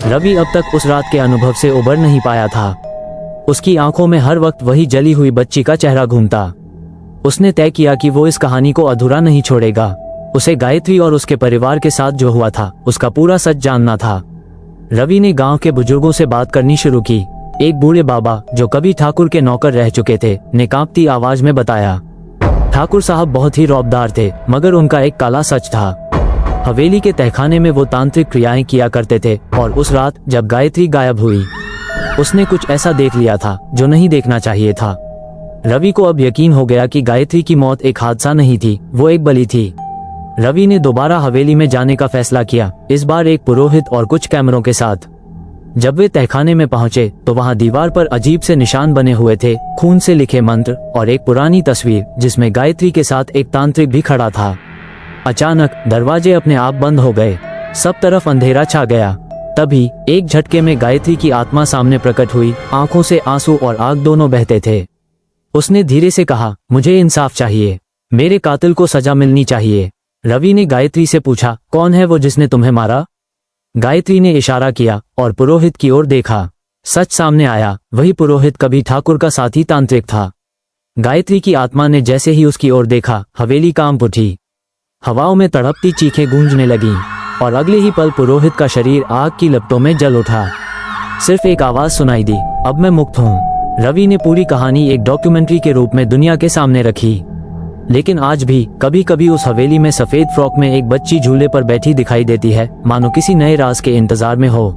रवि अब तक उस रात के अनुभव से उबर नहीं पाया था। उसकी आंखों में हर वक्त वही जली हुई बच्ची का चेहरा घूमता। उसने तय किया कि वो इस कहानी को अधूरा नहीं छोड़ेगा। उसे गायत्री और उसके परिवार के साथ जो हुआ था उसका पूरा सच जानना था। रवि ने गांव के बुजुर्गों से बात करनी शुरू की। एक बूढ़े बाबा जो कभी ठाकुर के नौकर रह चुके थे ने कांपती आवाज में बताया, ठाकुर साहब बहुत ही रौबदार थे, मगर उनका एक काला सच था। हवेली के तहखाने में वो तांत्रिक क्रियाएं किया करते थे और उस रात जब गायत्री गायब हुई उसने कुछ ऐसा देख लिया था जो नहीं देखना चाहिए था। रवि को अब यकीन हो गया कि गायत्री की मौत एक हादसा नहीं थी, वो एक बलि थी। रवि ने दोबारा हवेली में जाने का फैसला किया, इस बार एक पुरोहित और कुछ कैमरों के साथ। जब वे तहखाने में पहुंचे तो वहां दीवार पर अजीब से निशान बने हुए थे, खून से लिखे मंत्र और एक पुरानी तस्वीर जिसमें गायत्री के साथ एक तांत्रिक भी खड़ा था। अचानक दरवाजे अपने आप बंद हो गए, सब तरफ अंधेरा छा गया। तभी एक झटके में गायत्री की आत्मा सामने प्रकट हुई, आंखों से आंसू और आग दोनों बहते थे। उसने धीरे से कहा, मुझे इंसाफ चाहिए, मेरे कातिल को सजा मिलनी चाहिए। रवि ने गायत्री से पूछा, कौन है वो जिसने तुम्हें मारा? गायत्री ने इशारा किया और पुरोहित की ओर देखा। सच सामने आया, वही पुरोहित कभी ठाकुर का साथी तांत्रिक था। गायत्री की आत्मा ने जैसे ही उसकी ओर देखा, हवेली कांप उठी। हवाओं में तड़पती चीखें गूंजने लगीं और अगले ही पल पुरोहित का शरीर आग की लपटों में जल उठा। सिर्फ एक आवाज सुनाई दी, अब मैं मुक्त हूँ। रवि ने पूरी कहानी एक डॉक्यूमेंट्री के रूप में दुनिया के सामने रखी। लेकिन आज भी कभी कभी उस हवेली में सफेद फ्रॉक में एक बच्ची झूले पर बैठी दिखाई देती है, मानो किसी नए राज के इंतजार में हो।